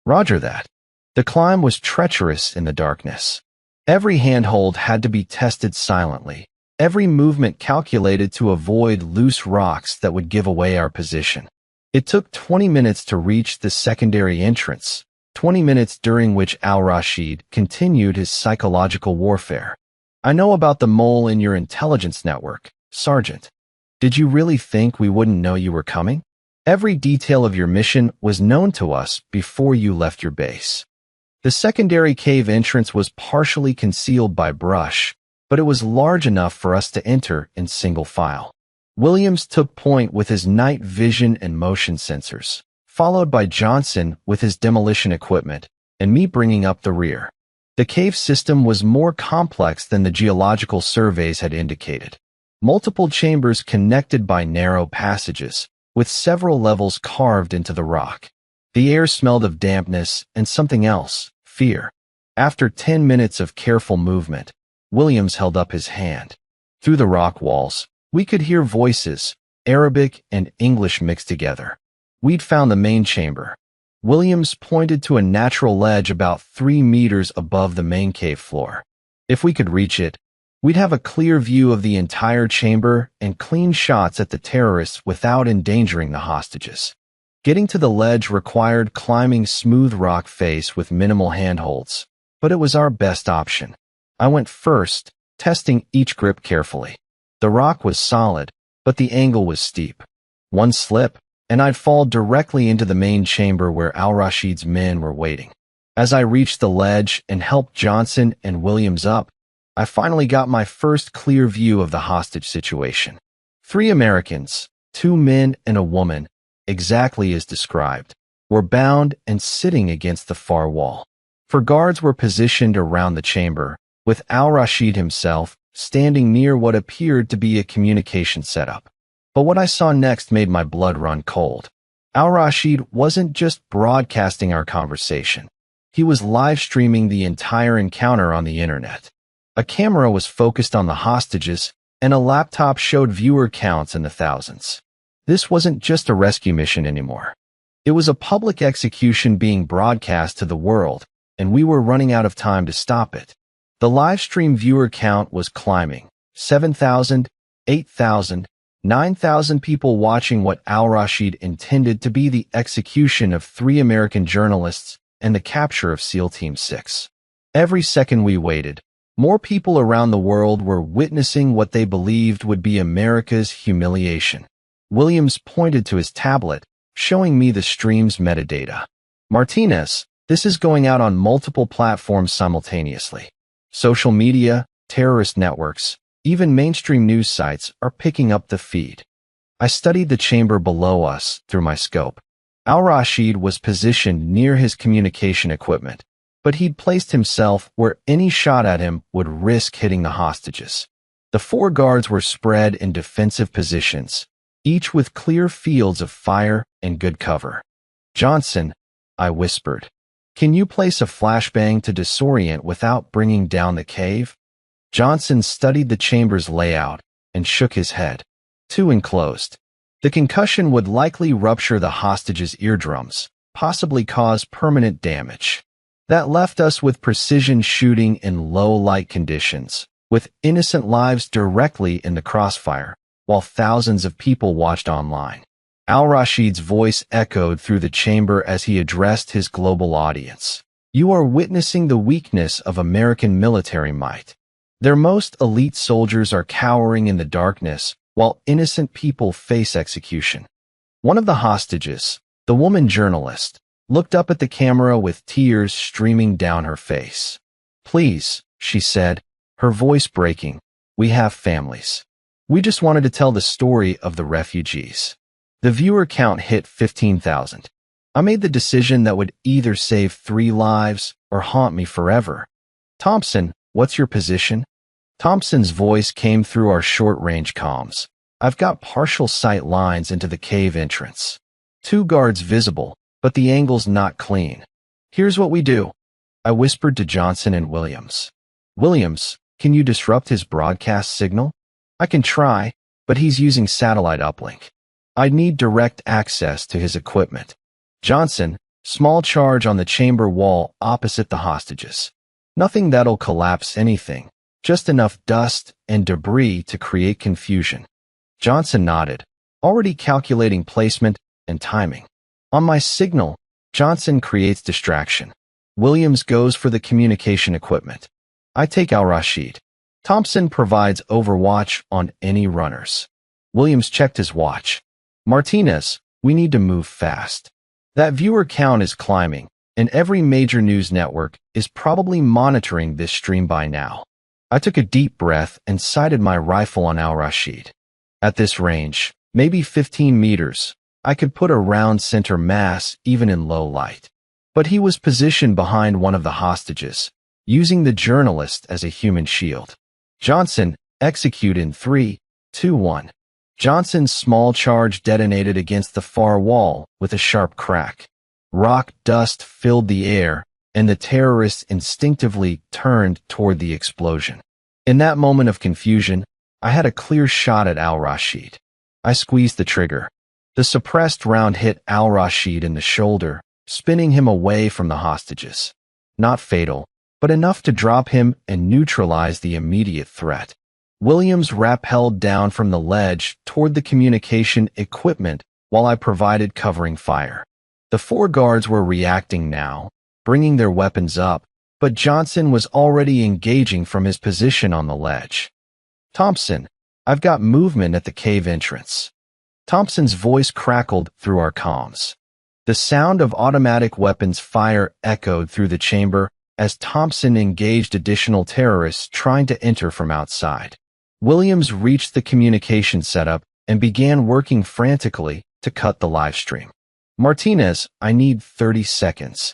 Roger that. The climb was treacherous in the darkness. Every handhold had to be tested silently, every movement calculated to avoid loose rocks that would give away our position. It took 20 minutes to reach the secondary entrance, 20 minutes during which Al-Rashid continued his psychological warfare. I know about the mole in your intelligence network, Sergeant. Did you really think we wouldn't know you were coming? Every detail of your mission was known to us before you left your base. The secondary cave entrance was partially concealed by brush, but it was large enough for us to enter in single file. Williams took point with his night vision and motion sensors, followed by Johnson with his demolition equipment, and me bringing up the rear. The cave system was more complex than the geological surveys had indicated. Multiple chambers connected by narrow passages, with several levels carved into the rock. The air smelled of dampness and something else, fear. After 10 minutes of careful movement, Williams held up his hand. Through the rock walls, we could hear voices, Arabic and English mixed together. We'd found the main chamber. Williams pointed to a natural ledge about 3 meters above the main cave floor. If we could reach it, we'd have a clear view of the entire chamber and clean shots at the terrorists without endangering the hostages. Getting to the ledge required climbing smooth rock face with minimal handholds, but it was our best option. I went first, testing each grip carefully. The rock was solid, but the angle was steep. One slip, and I'd fall directly into the main chamber where Al-Rashid's men were waiting. As I reached the ledge and helped Johnson and Williams up, I finally got my first clear view of the hostage situation. 3 Americans, 2 men and a woman, exactly as described, were bound and sitting against the far wall. 4 guards were positioned around the chamber, with Al-Rashid himself standing near what appeared to be a communication setup. But what I saw next made my blood run cold. Al-Rashid wasn't just broadcasting our conversation. He was live streaming the entire encounter on the internet. A camera was focused on the hostages, and a laptop showed viewer counts in the thousands. This wasn't just a rescue mission anymore. It was a public execution being broadcast to the world, and we were running out of time to stop it. The live stream viewer count was climbing. 7,000, 8,000, 9,000 people watching what Al-Rashid intended to be the execution of 3 American journalists and the capture of SEAL Team 6. Every second we waited, more people around the world were witnessing what they believed would be America's humiliation. Williams pointed to his tablet, showing me the stream's metadata. Martinez, this is going out on multiple platforms simultaneously. Social media, terrorist networks, even mainstream news sites are picking up the feed. I studied the chamber below us through my scope. Al-Rashid was positioned near his communication equipment, but he'd placed himself where any shot at him would risk hitting the hostages. The 4 guards were spread in defensive positions, each with clear fields of fire and good cover. Johnson, I whispered, Can you place a flashbang to disorient without bringing down the cave? Johnson studied the chamber's layout and shook his head. Too enclosed. The concussion would likely rupture the hostage's eardrums, possibly cause permanent damage. That left us with precision shooting in low-light conditions, with innocent lives directly in the crossfire, while thousands of people watched online. Al-Rashid's voice echoed through the chamber as he addressed his global audience. You are witnessing the weakness of American military might. Their most elite soldiers are cowering in the darkness, while innocent people face execution. One of the hostages, the woman journalist, looked up at the camera with tears streaming down her face. Please, she said, her voice breaking, we have families. We just wanted to tell the story of the refugees. The viewer count hit 15,000. I made the decision that would either save 3 lives or haunt me forever. Thompson, what's your position? Thompson's voice came through our short-range comms. I've got partial sight lines into the cave entrance. 2 guards visible, but the angle's not clean. Here's what we do. I whispered to Johnson and Williams. Williams, can you disrupt his broadcast signal? I can try, but he's using satellite uplink. I'd need direct access to his equipment. Johnson, small charge on the chamber wall opposite the hostages. Nothing that'll collapse anything, just enough dust and debris to create confusion. Johnson nodded, already calculating placement and timing. On my signal, Johnson creates distraction. Williams goes for the communication equipment. I take Al-Rashid. Thompson provides overwatch on any runners. Williams checked his watch. Martinez, we need to move fast. That viewer count is climbing, and every major news network is probably monitoring this stream by now. I took a deep breath and sighted my rifle on Al-Rashid. At this range, maybe 15 meters, I could put a round center mass even in low light. But he was positioned behind one of the hostages, using the journalist as a human shield. Johnson, execute in 3, 2, 1. Johnson's small charge detonated against the far wall with a sharp crack. Rock dust filled the air, and the terrorists instinctively turned toward the explosion. In that moment of confusion, I had a clear shot at Al-Rashid. I squeezed the trigger. The suppressed round hit Al-Rashid in the shoulder, spinning him away from the hostages. Not fatal, but enough to drop him and neutralize the immediate threat. Williams rappelled down from the ledge toward the communication equipment while I provided covering fire. The 4 guards were reacting now, bringing their weapons up, but Johnson was already engaging from his position on the ledge. Thompson, I've got movement at the cave entrance. Thompson's voice crackled through our comms. The sound of automatic weapons fire echoed through the chamber as Thompson engaged additional terrorists trying to enter from outside. Williams reached the communication setup and began working frantically to cut the live stream. Martinez, I need 30 seconds.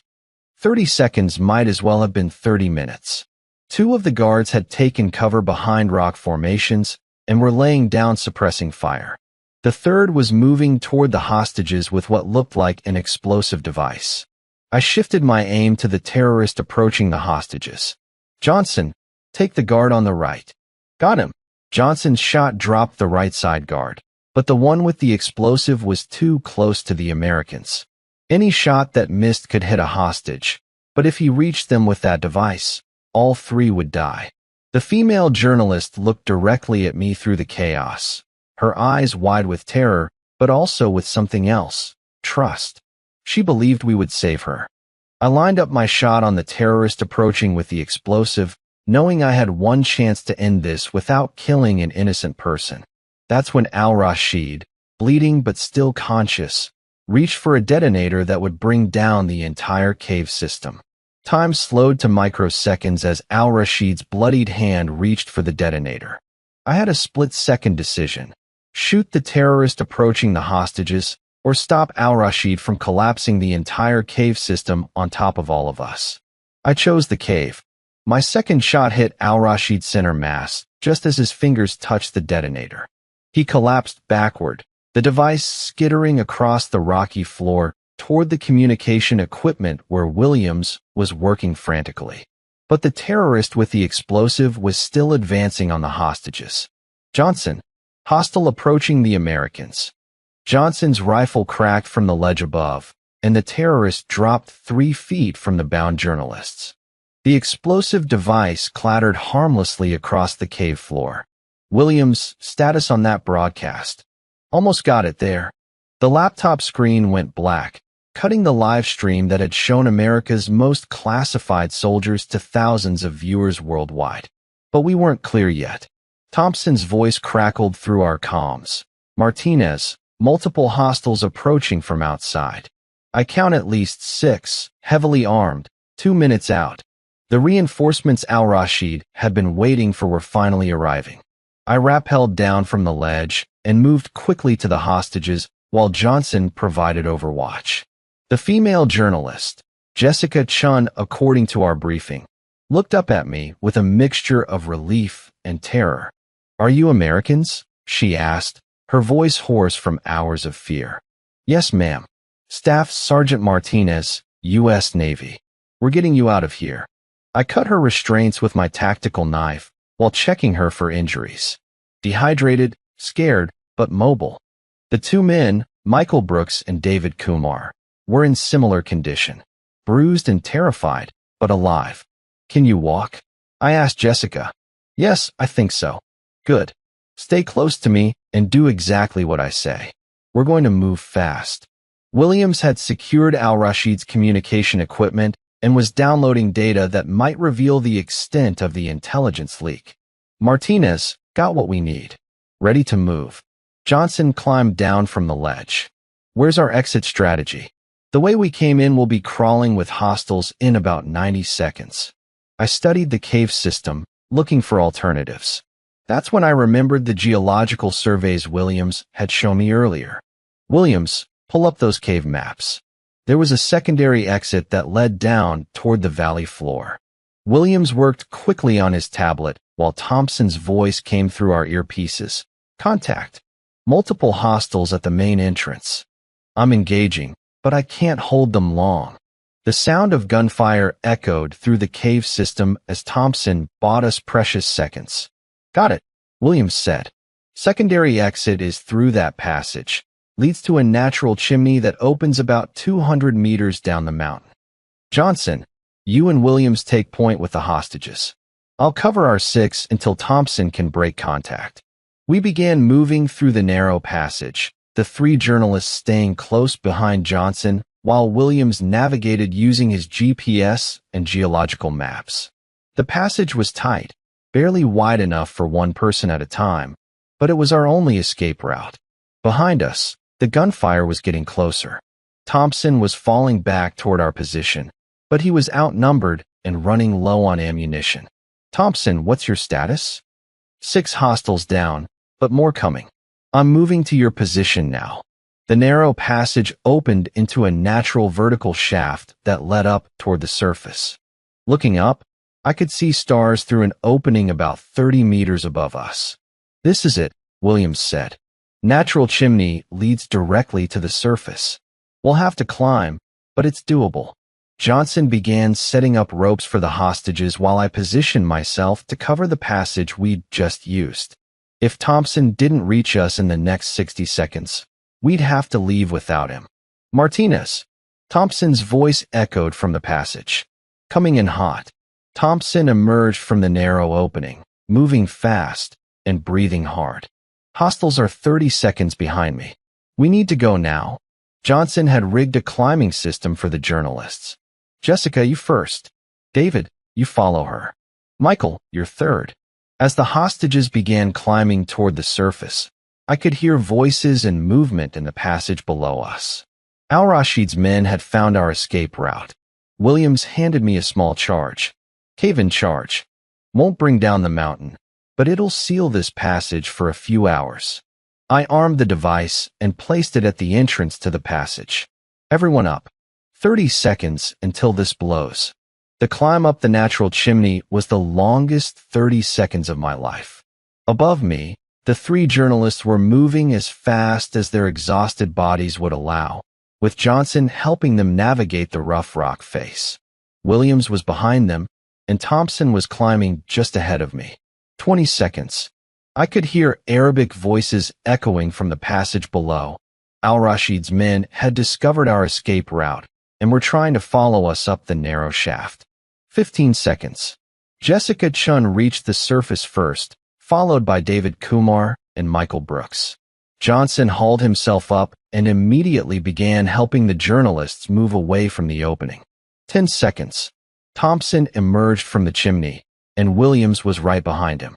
30 seconds might as well have been 30 minutes. 2 of the guards had taken cover behind rock formations and were laying down suppressing fire. The 3rd was moving toward the hostages with what looked like an explosive device. I shifted my aim to the terrorist approaching the hostages. Johnson, take the guard on the right. Got him. Johnson's shot dropped the right side guard, but the one with the explosive was too close to the Americans. Any shot that missed could hit a hostage, but if he reached them with that device, all 3 would die. The female journalist looked directly at me through the chaos, her eyes wide with terror, but also with something else, trust. She believed we would save her. I lined up my shot on the terrorist approaching with the explosive, knowing I had one chance to end this without killing an innocent person. That's when Al-Rashid, bleeding but still conscious, reached for a detonator that would bring down the entire cave system. Time slowed to microseconds as Al-Rashid's bloodied hand reached for the detonator. I had a split-second decision. Shoot the terrorist approaching the hostages, or stop Al-Rashid from collapsing the entire cave system on top of all of us. I chose the cave. My second shot hit Al-Rashid's center mass, just as his fingers touched the detonator. He collapsed backward, the device skittering across the rocky floor toward the communication equipment where Williams was working frantically. But the terrorist with the explosive was still advancing on the hostages. Johnson, hostile approaching the Americans. Johnson's rifle cracked from the ledge above, and the terrorist dropped 3 feet from the bound journalists. The explosive device clattered harmlessly across the cave floor. Williams' status on that broadcast. Almost got it there. The laptop screen went black, cutting the live stream that had shown America's most classified soldiers to thousands of viewers worldwide. But we weren't clear yet. Thompson's voice crackled through our comms. Martinez, multiple hostiles approaching from outside. I count at least 6, heavily armed, 2 minutes out. The reinforcements Al-Rashid had been waiting for were finally arriving. I rappelled down from the ledge and moved quickly to the hostages while Johnson provided overwatch. The female journalist, Jessica Chun, according to our briefing, looked up at me with a mixture of relief and terror. "Are you Americans?" she asked, her voice hoarse from hours of fear. "Yes, ma'am. Staff Sergeant Martinez, U.S. Navy. We're getting you out of here." I cut her restraints with my tactical knife while checking her for injuries. Dehydrated, scared, but mobile. The 2 men, Michael Brooks and David Kumar, were in similar condition, bruised and terrified, but alive. "Can you walk?" I asked Jessica. "Yes, I think so." "Good. Stay close to me and do exactly what I say. We're going to move fast." Williams had secured Al-Rashid's communication equipment and was downloading data that might reveal the extent of the intelligence leak. Martinez got what we need. Ready to move. Johnson climbed down from the ledge. "Where's our exit strategy?" "The way we came in will be crawling with hostiles in about 90 seconds. I studied the cave system, looking for alternatives. That's when I remembered the geological surveys Williams had shown me earlier. "Williams, pull up those cave maps." There was a secondary exit that led down toward the valley floor. Williams worked quickly on his tablet while Thompson's voice came through our earpieces. "Contact. Multiple hostiles at the main entrance. I'm engaging, but I can't hold them long." The sound of gunfire echoed through the cave system as Thompson bought us precious seconds. "Got it," Williams said. "Secondary exit is through that passage. Leads to a natural chimney that opens about 200 meters down the mountain. Johnson, you and Williams take point with the hostages. I'll cover our 6 until Thompson can break contact." We began moving through the narrow passage, the 3 journalists staying close behind Johnson while Williams navigated using his GPS and geological maps. The passage was tight, barely wide enough for 1 person at a time, but it was our only escape route. Behind us, the gunfire was getting closer. Thompson was falling back toward our position, but he was outnumbered and running low on ammunition. "Thompson, what's your status?" 6 hostiles down, but more coming. "I'm moving to your position now." The narrow passage opened into a natural vertical shaft that led up toward the surface. Looking up, I could see stars through an opening about 30 meters above us. "This is it," Williams said. "Natural chimney leads directly to the surface. We'll have to climb, but it's doable." Johnson began setting up ropes for the hostages while I positioned myself to cover the passage we'd just used. If Thompson didn't reach us in the next 60 seconds, we'd have to leave without him. "Martinez." Thompson's voice echoed from the passage. Coming in hot, Thompson emerged from the narrow opening, moving fast and breathing hard. "Hostiles are 30 seconds behind me. We need to go now." Johnson had rigged a climbing system for the journalists. "Jessica, you first. David, you follow her. Michael, you're third." As the hostages began climbing toward the surface, I could hear voices and movement in the passage below us. Al-Rashid's men had found our escape route. Williams handed me a small charge. "Cave-in charge. Won't bring down the mountain, but it'll seal this passage for a few hours." I armed the device and placed it at the entrance to the passage. "Everyone up. 30 seconds until this blows." The climb up the natural chimney was the longest 30 seconds of my life. Above me, the 3 journalists were moving as fast as their exhausted bodies would allow, with Johnson helping them navigate the rough rock face. Williams was behind them, and Thompson was climbing just ahead of me. 20 seconds. I could hear Arabic voices echoing from the passage below. Al-Rashid's men had discovered our escape route and were trying to follow us up the narrow shaft. 15 seconds. Jessica Chun reached the surface first, followed by David Kumar and Michael Brooks. Johnson hauled himself up and immediately began helping the journalists move away from the opening. 10 seconds. Thompson emerged from the chimney, and Williams was right behind him.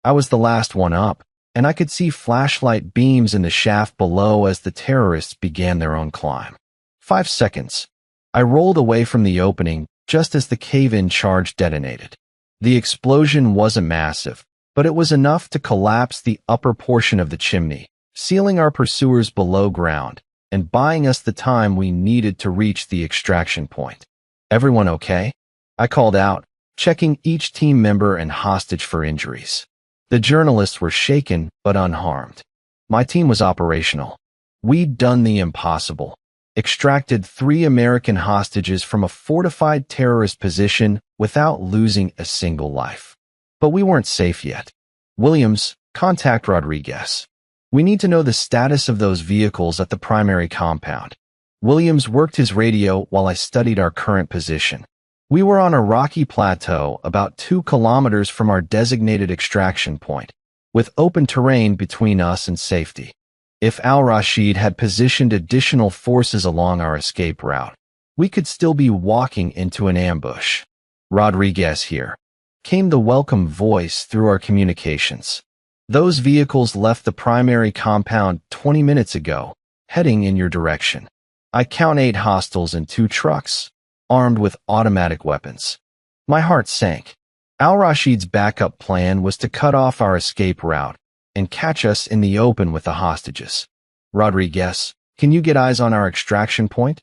I was the last one up, and I could see flashlight beams in the shaft below as the terrorists began their own climb. 5 seconds. I rolled away from the opening just as the cave-in charge detonated. The explosion wasn't massive, but it was enough to collapse the upper portion of the chimney, sealing our pursuers below ground and buying us the time we needed to reach the extraction point. "Everyone okay?" I called out, checking each team member and hostage for injuries. The journalists were shaken but unharmed. My team was operational. We'd done the impossible. Extracted 3 American hostages from a fortified terrorist position without losing a single life. But we weren't safe yet. "Williams, contact Rodriguez. We need to know the status of those vehicles at the primary compound." Williams worked his radio while I studied our current position. We were on a rocky plateau about 2 kilometers from our designated extraction point, with open terrain between us and safety. If Al-Rashid had positioned additional forces along our escape route, we could still be walking into an ambush. "Rodriguez here," came the welcome voice through our communications. "Those vehicles left the primary compound 20 minutes ago, heading in your direction. I count 8 hostiles in 2 trucks, armed with automatic weapons." My heart sank. Al-Rashid's backup plan was to cut off our escape route and catch us in the open with the hostages. "Rodriguez, can you get eyes on our extraction point?"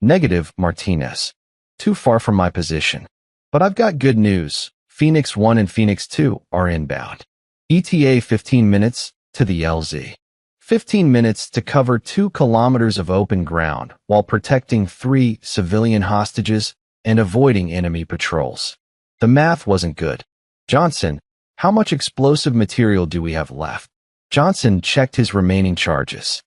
"Negative, Martinez. Too far from my position. But I've got good news. Phoenix 1 and Phoenix 2 are inbound. ETA 15 minutes to the LZ. 15 minutes to cover 2 kilometers of open ground while protecting 3 civilian hostages and avoiding enemy patrols." The math wasn't good. "Johnson, how much explosive material do we have left?" Johnson checked his remaining charges.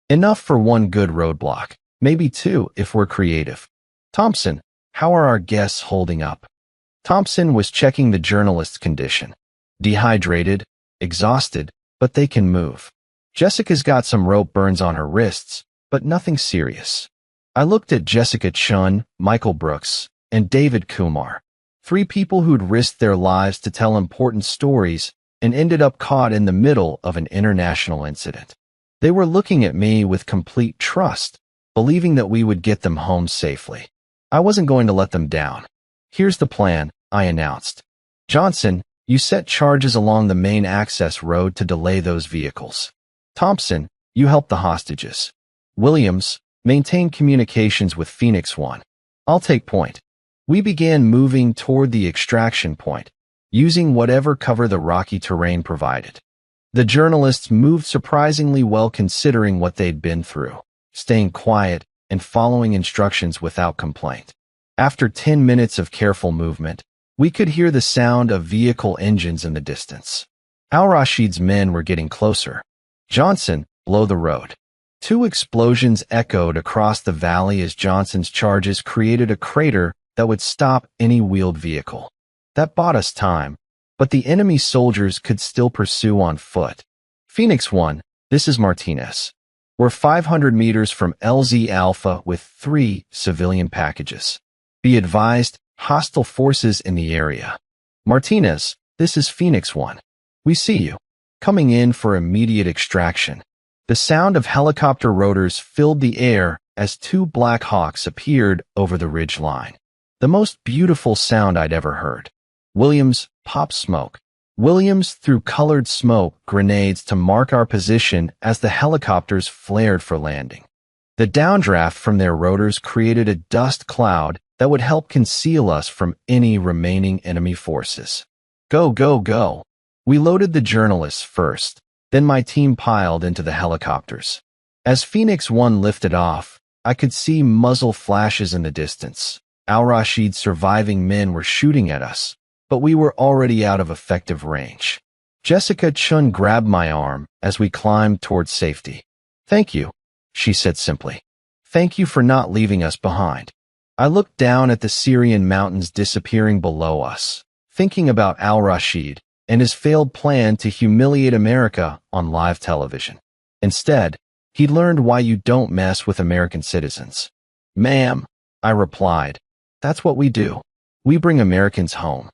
"Enough for 1 good roadblock, maybe 2 if we're creative." "Thompson, how are our guests holding up?" Thompson was checking the journalist's condition. "Dehydrated, exhausted, but they can move. Jessica's got some rope burns on her wrists, but nothing serious." I looked at Jessica Chun, Michael Brooks, and David Kumar, 3 people who'd risked their lives to tell important stories and ended up caught in the middle of an international incident. They were looking at me with complete trust, believing that we would get them home safely. I wasn't going to let them down. "Here's the plan," I announced. "Johnson, you set charges along the main access road to delay those vehicles. Thompson, you help the hostages. Williams, maintain communications with Phoenix 1. I'll take point." We began moving toward the extraction point, using whatever cover the rocky terrain provided. The journalists moved surprisingly well considering what they'd been through, staying quiet and following instructions without complaint. After 10 minutes of careful movement, we could hear the sound of vehicle engines in the distance. Al-Rashid's men were getting closer. "Johnson, blow the road." 2 explosions echoed across the valley as Johnson's charges created a crater that would stop any wheeled vehicle. That bought us time, but the enemy soldiers could still pursue on foot. "Phoenix 1, this is Martinez. We're 500 meters from LZ Alpha with 3 civilian packages. Be advised, hostile forces in the area." "Martinez, this is Phoenix 1. We see you. Coming in for immediate extraction." The sound of helicopter rotors filled the air as 2 Black Hawks appeared over the ridge line. The most beautiful sound I'd ever heard. Williams, pop smoke. Williams threw colored smoke grenades to mark our position as the helicopters flared for landing. The downdraft from their rotors created a dust cloud that would help conceal us from any remaining enemy forces. "Go, go, go." We loaded the journalists first, then my team piled into the helicopters. As Phoenix 1 lifted off, I could see muzzle flashes in the distance. Al-Rashid's surviving men were shooting at us, but we were already out of effective range. Jessica Chun grabbed my arm as we climbed towards safety. "Thank you," she said simply. "Thank you for not leaving us behind." I looked down at the Syrian mountains disappearing below us, thinking about Al-Rashid and his failed plan to humiliate America on live television. Instead, he learned why you don't mess with American citizens. "Ma'am," I replied, "that's what we do. We bring Americans home."